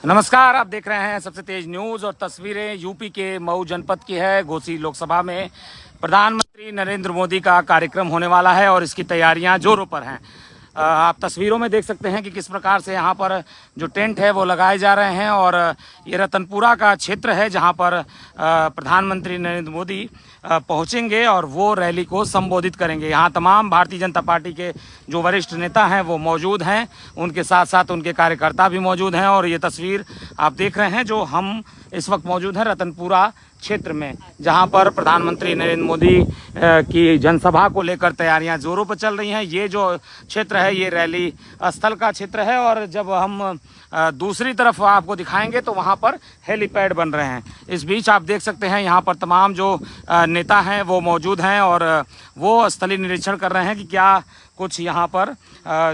नमस्कार, आप देख रहे हैं सबसे तेज न्यूज और तस्वीरें यूपी के मऊ जनपद की है। घोसी लोकसभा में प्रधानमंत्री नरेंद्र मोदी का कार्यक्रम होने वाला है और इसकी तैयारियां जोरों पर हैं। आप तस्वीरों में देख सकते हैं कि किस प्रकार से यहां पर जो टेंट है वो लगाए जा रहे हैं और ये रतनपुरा का क्षेत्र है जहां पर प्रधानमंत्री नरेंद्र मोदी पहुंचेंगे और वो रैली को संबोधित करेंगे। यहाँ तमाम भारतीय जनता पार्टी के जो वरिष्ठ नेता हैं वो मौजूद हैं, उनके साथ साथ उनके कार्यकर्ता भी मौजूद हैं। और ये तस्वीर आप देख रहे हैं जो हम इस वक्त मौजूद हैं रतनपुरा क्षेत्र में, जहां पर प्रधानमंत्री नरेंद्र मोदी की जनसभा को लेकर तैयारियां जोरों पर चल रही हैं। ये जो क्षेत्र है ये रैली स्थल का क्षेत्र है और जब हम दूसरी तरफ आपको दिखाएंगे तो वहां पर हेलीपैड बन रहे हैं। इस बीच आप देख सकते हैं यहाँ पर तमाम जो नेता हैं वो मौजूद हैं और वो स्थलीय निरीक्षण कर रहे हैं कि क्या कुछ यहाँ पर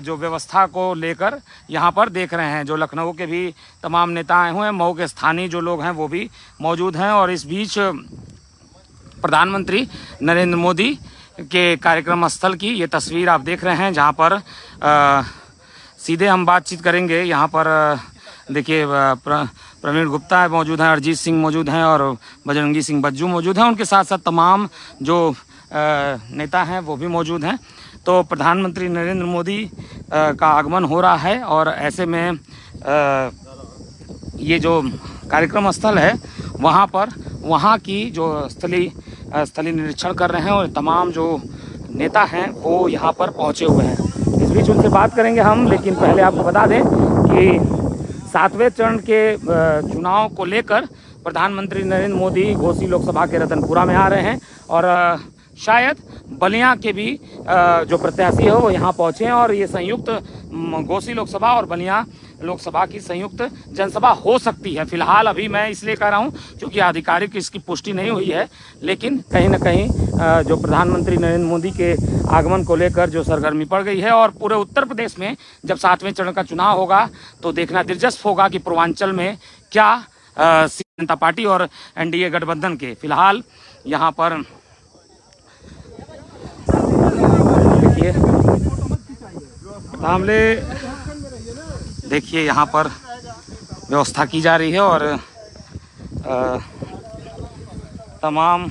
जो व्यवस्था को लेकर यहाँ पर देख रहे हैं। जो लखनऊ के भी तमाम नेता आए हुए हैं, मऊ के स्थानीय जो लोग हैं वो भी मौजूद हैं। और इस बीच प्रधानमंत्री नरेंद्र मोदी के कार्यक्रम स्थल की ये तस्वीर आप देख रहे हैं, जहाँ पर सीधे हम बातचीत करेंगे। यहाँ पर देखिए प्रवीण गुप्ता मौजूद हैं, अरिजीत सिंह मौजूद हैं और बजरंगी सिंह बज्जू मौजूद हैं। उनके साथ साथ तमाम जो नेता हैं वो भी मौजूद हैं। तो प्रधानमंत्री नरेंद्र मोदी का आगमन हो रहा है और ऐसे में ये जो कार्यक्रम स्थल है वहाँ पर वहाँ की जो स्थलीय निरीक्षण कर रहे हैं और तमाम जो नेता हैं वो यहाँ पर पहुँचे हुए हैं। इस बीच उनसे बात करेंगे हम, लेकिन पहले आपको बता दें कि 7वें चरण के चुनाव को लेकर प्रधानमंत्री नरेंद्र मोदी घोसी लोकसभा के रतनपुरा में आ रहे हैं और शायद बलिया के भी जो प्रत्याशी है वो यहाँ पहुँचे हैं और ये संयुक्त घोसी लोकसभा और बलिया लोकसभा की संयुक्त जनसभा हो सकती है। फिलहाल अभी मैं इसलिए कह रहा हूँ क्योंकि आधिकारिक इसकी पुष्टि नहीं हुई है, लेकिन कहीं ना कहीं जो प्रधानमंत्री नरेंद्र मोदी के आगमन को लेकर जो सरगर्मी पड़ गई है और पूरे उत्तर प्रदेश में जब 7वें चरण का चुनाव होगा तो देखना दिलचस्प होगा कि पूर्वांचल में क्या जनता पार्टी और एनडीए गठबंधन के फिलहाल यहाँ पर मामले देखिए यहाँ पर व्यवस्था की जा रही है और तमाम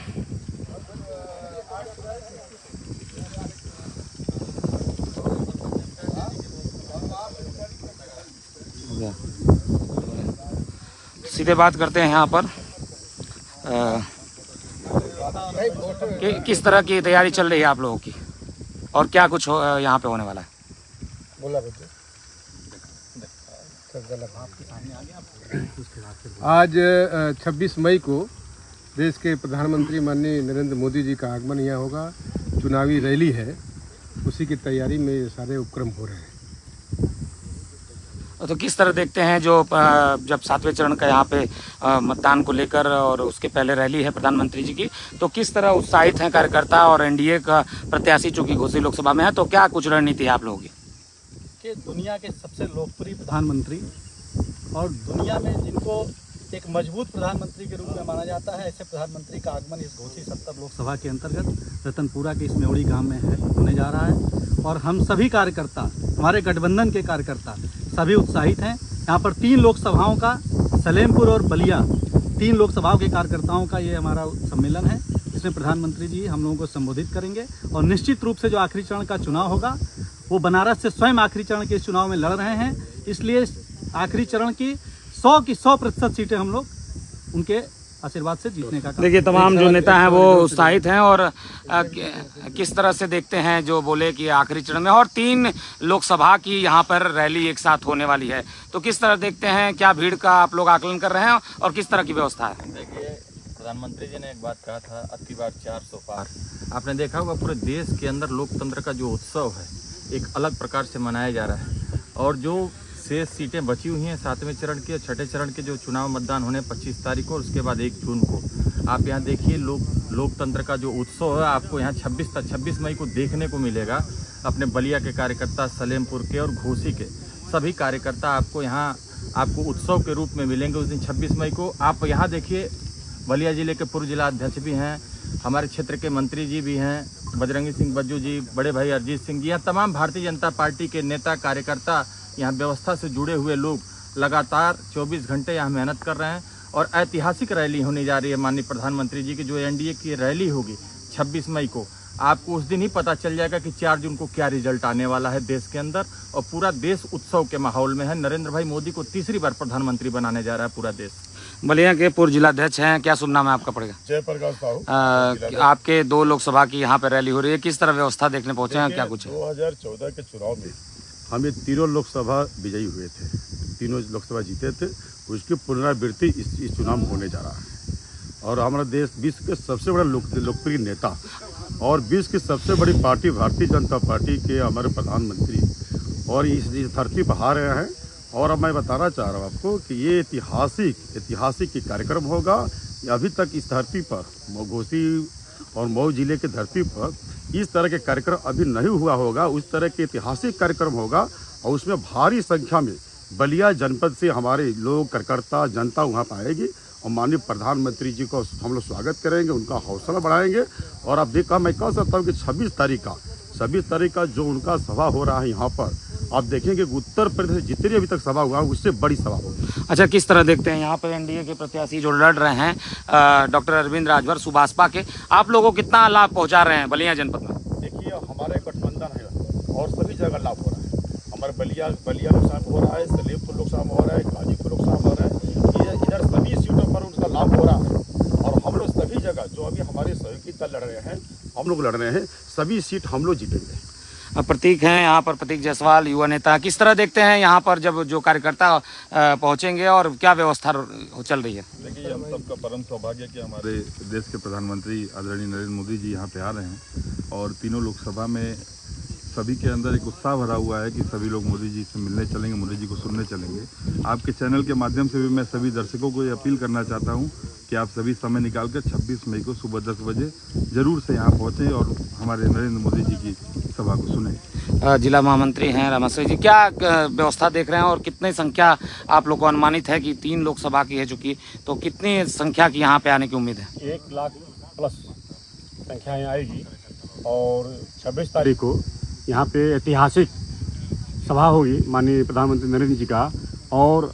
सीधे बात करते हैं यहाँ पर किस तरह की तैयारी चल रही है आप लोगों की और क्या कुछ यहाँ पे होने वाला है? आज 26 मई को देश के प्रधानमंत्री माननीय नरेंद्र मोदी जी का आगमन यहाँ होगा। चुनावी रैली है, उसी की तैयारी में ये सारे उपक्रम हो रहे हैं। तो किस तरह देखते हैं जो जब 7वें चरण का यहाँ पे मतदान को लेकर और उसके पहले रैली है प्रधानमंत्री जी की, तो किस तरह उत्साहित हैं कार्यकर्ता और एनडीए का प्रत्याशी चूंकि घोसी लोकसभा में है, तो क्या कुछ रणनीति है आप लोगों की? कि दुनिया के सबसे लोकप्रिय प्रधानमंत्री और दुनिया में जिनको एक मजबूत प्रधानमंत्री के रूप में माना जाता है, ऐसे प्रधानमंत्री का आगमन इस घोसी 70 लोकसभा के अंतर्गत रतनपुरा के इस मेवड़ी गांव में होने जा रहा है। और हम सभी कार्यकर्ता, हमारे गठबंधन के कार्यकर्ता सभी उत्साहित हैं। यहाँ पर 3 लोकसभाओं का, सलेमपुर और बलिया 3 लोकसभाओं के कार्यकर्ताओं का ये हमारा सम्मेलन है। इसमें प्रधानमंत्री जी हम लोगों को संबोधित करेंगे और निश्चित रूप से जो आखिरी चरण का चुनाव होगा वो बनारस से स्वयं आखिरी चरण के इस चुनाव में लड़ रहे हैं। इसलिए आखिरी चरण की 100% सीटें हम लोग उनके आशीर्वाद से जीतने का। देखिए तमाम जो नेता हैं वो उत्साहित हैं और किस तरह से देखते हैं जो बोले कि आखिरी चरण में और 3 लोकसभा की यहाँ पर रैली एक साथ होने वाली है, तो किस तरह देखते हैं, क्या भीड़ का आप लोग आकलन कर रहे हैं और किस तरह की व्यवस्था है? देखिए प्रधानमंत्री जी ने एक बात कहा था, अब की बार 400 पार। आपने देखा होगा पूरे देश के अंदर लोकतंत्र का जो उत्सव है एक अलग प्रकार से मनाया जा रहा है और जो शेष सीटें बची हुई हैं 7वें चरण के, 6ठे चरण के जो चुनाव मतदान होने 25 तारीख को और उसके बाद 1 जून को, आप यहाँ देखिए लोकतंत्र का जो उत्सव है आपको यहाँ 26 मई को देखने को मिलेगा। अपने बलिया के कार्यकर्ता, सलेमपुर के और घोसी के सभी कार्यकर्ता आपको उत्सव के रूप में मिलेंगे उस दिन 26 मई को। आप यहाँ देखिए बलिया जिले के पूर्व जिला अध्यक्ष भी हैं, हमारे क्षेत्र के मंत्री जी भी हैं, बजरंगी सिंह बज्जू जी, बड़े भाई अरिजीत सिंह जी, यहाँ तमाम भारतीय जनता पार्टी के नेता कार्यकर्ता, यहाँ व्यवस्था से जुड़े हुए लोग लगातार 24 घंटे यहाँ मेहनत कर रहे हैं और ऐतिहासिक रैली होने जा रही है माननीय प्रधानमंत्री जी की। जो एनडीए की रैली होगी 26 मई को, आपको उस दिन ही पता चल जाएगा कि 4 जून को क्या रिजल्ट आने वाला है देश के अंदर, और पूरा देश उत्सव के माहौल में है। नरेंद्र भाई मोदी को तीसरी बार प्रधानमंत्री बनाने जा रहा है पूरा देश। बलिया के पूर्व जिलाध्यक्ष हैं, क्या शुभ नाम है आपका पड़ेगा? जयप्रकाश साहू। आपके 2 लोकसभा की यहाँ पे रैली हो रही है, किस तरह व्यवस्था देखने पहुंचे हैं, क्या कुछ है? 2014 के चुनाव में हम ये तीनों लोकसभा विजयी हुए थे, तीनों लोकसभा जीते थे। उसकी पुनरावृत्ति इस चुनाव में होने जा रहा है। और हमारा देश विश्व के सबसे बड़ा लोकप्रिय नेता और विश्व की सबसे बड़ी पार्टी भारतीय जनता पार्टी के हमारे प्रधानमंत्री और इस धरती पर आ रहे हैं। और अब मैं बताना चाह रहा हूँ आपको कि ये ऐतिहासिक कार्यक्रम होगा। अभी तक इस धरती पर घोसी और मऊ जिले के धरती पर इस तरह के कार्यक्रम अभी नहीं हुआ होगा। उस तरह के ऐतिहासिक कार्यक्रम होगा और उसमें भारी संख्या में बलिया जनपद से हमारे लोग, कार्यकर्ता, जनता वहाँ पर आएगी और माननीय प्रधानमंत्री जी को हम लोग स्वागत करेंगे, उनका हौसला बढ़ाएंगे। और अब देखा, मैं कह सकता हूँ कि 26 तारीख का जो उनका सभा हो रहा है यहाँ पर, आप देखेंगे उत्तर प्रदेश जितनी अभी तक सभा हुआ उससे बड़ी सभा होगी। अच्छा, किस तरह देखते हैं यहाँ पे एनडीए के प्रत्याशी जो लड़ रहे हैं डॉक्टर अरविंद राजभर सुभाषपा के, आप लोगों को कितना लाभ पहुँचा रहे हैं बलिया जनपद में? देखिए, हमारे गठबंधन है और सभी जगह लाभ हो रहा है। हमारे बलिया लोकसभा में हो रहा है, सलेमपुर लोकसभा में हो रहा है, गाजीपुर लोकसभा में हो रहा है। इधर सभी सीटों पर उनका लाभ हो रहा है। और हम लोग सभी जगह जो अभी हमारे सहयोगी दल लड़ रहे हैं, हम लोग लड़ रहे हैं, सभी सीट हम लोग जीतेंगे। प्रतीक हैं यहाँ पर, प्रतीक जायसवाल युवा नेता, किस तरह देखते हैं यहाँ पर जब जो कार्यकर्ता पहुँचेंगे और क्या व्यवस्था चल रही है? देखिए, हम सबका परम सौभाग्य कि हमारे देश के प्रधानमंत्री आदरणीय नरेंद्र मोदी जी यहाँ पे आ रहे हैं और तीनों लोकसभा में सभी के अंदर एक उत्साह भरा हुआ है कि सभी लोग मोदी जी से मिलने चलेंगे, मोदी जी को सुनने चलेंगे। आपके चैनल के माध्यम से भी मैं सभी दर्शकों को ये अपील करना चाहता हूँ कि आप सभी समय निकालकर 26 मई को सुबह 10 बजे जरूर से यहाँ पहुँचें और हमारे नरेंद्र मोदी जी की सभा को सुनें। जिला महामंत्री हैं रामाश्री जी, क्या व्यवस्था देख रहे हैं और कितनी संख्या आप लोग को अनुमानित है कि 3 लोकसभा की है चूँकि, तो कितनी संख्या की यहाँ पे आने की उम्मीद है? 1 लाख प्लस संख्याएँ आएगी और 26 तारीख को यहाँ पे ऐतिहासिक सभा होगी माननीय प्रधानमंत्री नरेंद्र जी का। और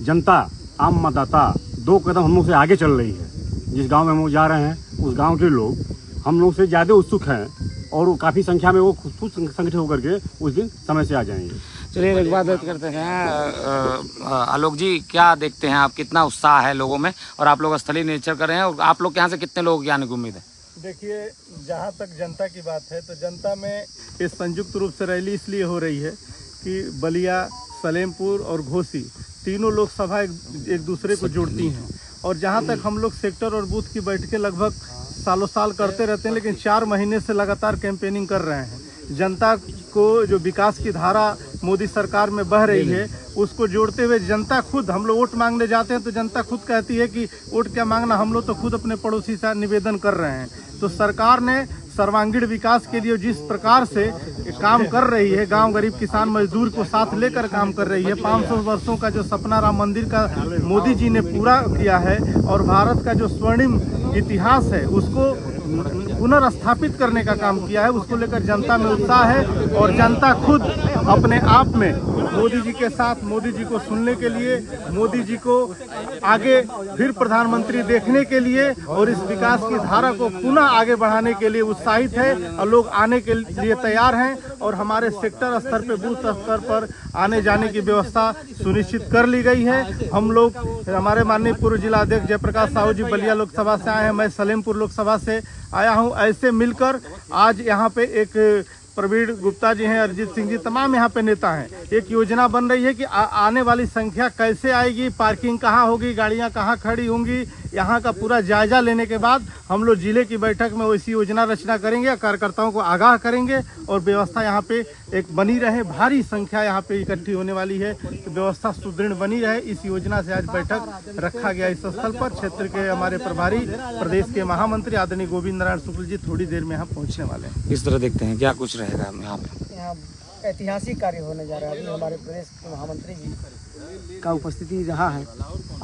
जनता, आम मतदाता 2 कदम हम लोग से आगे चल रही है। जिस गांव में हम लोग जा रहे हैं उस गांव के लोग हम लोग से ज़्यादा उत्सुक हैं और वो काफ़ी संख्या में वो खुद संगठित होकर के उस दिन समय से आ जाएंगे। चलिए, एक बात करते हैं आलोक जी, क्या देखते हैं आप, कितना उत्साह है लोगों में और आप लोग स्थलीय निरीक्षण कर रहे हैं और आप लोग के यहाँ से कितने लोगों की आने की उम्मीद है? देखिए, जहाँ तक जनता की बात है तो जनता में इस संयुक्त रूप से रैली इसलिए हो रही है कि बलिया, सलेमपुर और घोसी तीनों लोकसभा एक दूसरे को जोड़ती हैं। और जहाँ तक हम लोग सेक्टर और बूथ की बैठकें लगभग सालों साल करते रहते हैं, लेकिन 4 महीने से लगातार कैंपेनिंग कर रहे हैं। जनता को जो विकास की धारा मोदी सरकार में बह रही है उसको जोड़ते हुए जनता खुद, हम लोग वोट मांगने जाते हैं तो जनता खुद कहती है कि वोट क्या मांगना, हम लोग तो खुद अपने पड़ोसी से निवेदन कर रहे हैं। तो सरकार ने सर्वांगीण विकास के लिए जिस प्रकार से काम कर रही है, गांव गरीब किसान मजदूर को साथ लेकर काम कर रही है। 500 वर्षों का जो सपना राम मंदिर का मोदी जी ने पूरा किया है और भारत का जो स्वर्णिम इतिहास है उसको पुनर्स्थापित करने का काम किया है, उसको लेकर जनता में उत्साह है। और जनता खुद अपने आप में मोदी जी के साथ, मोदी जी को सुनने के लिए, मोदी जी को आगे फिर प्रधानमंत्री देखने के लिए और इस विकास की धारा को पुनः आगे बढ़ाने के लिए उत्साहित है और लोग आने के लिए तैयार हैं। और हमारे सेक्टर स्तर पर, बूथ स्तर पर आने जाने की व्यवस्था सुनिश्चित कर ली गई है। हम लोग, हमारे माननीय पूर्व जिला अध्यक्ष जयप्रकाश साहू जी बलिया लोकसभा से आए हैं, मैं सलेमपुर लोकसभा से आया हूं। ऐसे मिलकर आज यहाँ पे एक प्रवीण गुप्ता जी हैं, अरिजीत सिंह जी, तमाम यहाँ पे नेता हैं। एक योजना बन रही है कि आने वाली संख्या कैसे आएगी, पार्किंग कहाँ होगी, गाड़ियाँ कहाँ खड़ी होंगी, यहाँ का पूरा जायजा लेने के बाद हम लोग जिले की बैठक में वैसी योजना रचना करेंगे, कार्यकर्ताओं को आगाह करेंगे और व्यवस्था यहाँ पे एक बनी रहे। भारी संख्या यहाँ पे इकट्ठी होने वाली है तो व्यवस्था सुदृढ़ बनी रहे, इस योजना से आज बैठक रखा गया। इस स्थल पर क्षेत्र के हमारे प्रभारी, प्रदेश के महामंत्री आदरणीय गोविंद नारायण शुक्ल जी थोड़ी देर में यहाँ पहुँचने वाले हैं। किस तरह देखते हैं, क्या कुछ रहेगा यहाँ पे? यहाँ ऐतिहासिक कार्य होने जा रहा है। अभी हमारे प्रदेश के महामंत्री जी का उपस्थिति रहा है।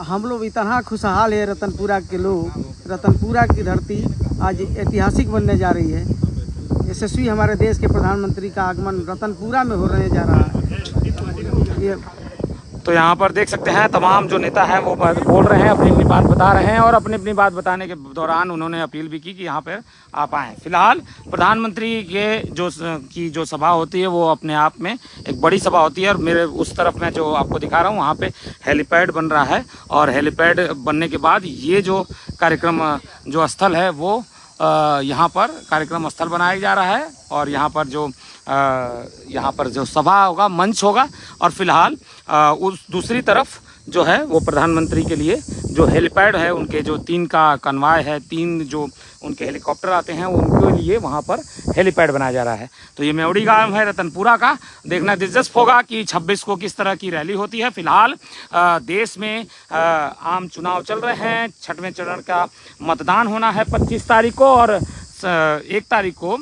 हम लोग इतना खुशहाल है, रतनपुरा के लोग, रतनपुरा की धरती आज ऐतिहासिक बनने जा रही है। यशस्वी हमारे देश के प्रधानमंत्री का आगमन रतनपुरा में होने जा रहा है। ये तो यहाँ पर देख सकते हैं तमाम जो नेता हैं वो बोल रहे हैं, अपनी अपनी बात बता रहे हैं और अपनी अपनी बात बताने के दौरान उन्होंने अपील भी की कि यहाँ पर आप आएँ। फिलहाल प्रधानमंत्री के जो सभा होती है वो अपने आप में एक बड़ी सभा होती है और मेरे उस तरफ मैं जो आपको दिखा रहा हूँ वहाँ पे हेलीपैड बन रहा है और हेलीपैड बनने के बाद ये जो कार्यक्रम जो स्थल है वो यहाँ पर कार्यक्रम स्थल बनाया जा रहा है और यहाँ पर जो सभा होगा, मंच होगा और फिलहाल उस दूसरी तरफ जो है वो प्रधानमंत्री के लिए जो हेलीपैड है, उनके जो 3 का कन्वाय है, 3 जो उनके हेलीकॉप्टर आते हैं उनके लिए वहाँ पर हेलीपैड बनाया जा रहा है। तो ये मेवड़ी गांव है रतनपुरा का, देखना दिलचस्प होगा कि 26 को किस तरह की रैली होती है। फिलहाल देश में आम चुनाव चल रहे हैं, 6वें चरण का मतदान होना है 25 तारीख को और 1 तारीख को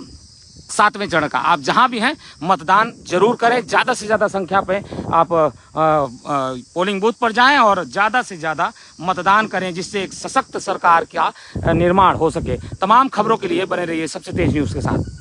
7वें चरण का। आप जहां भी हैं मतदान जरूर करें, ज़्यादा से ज़्यादा संख्या पे आप पोलिंग बूथ पर जाएं और ज़्यादा से ज़्यादा मतदान करें जिससे एक सशक्त सरकार का निर्माण हो सके। तमाम खबरों के लिए बने रहिए सबसे तेज न्यूज़ के साथ।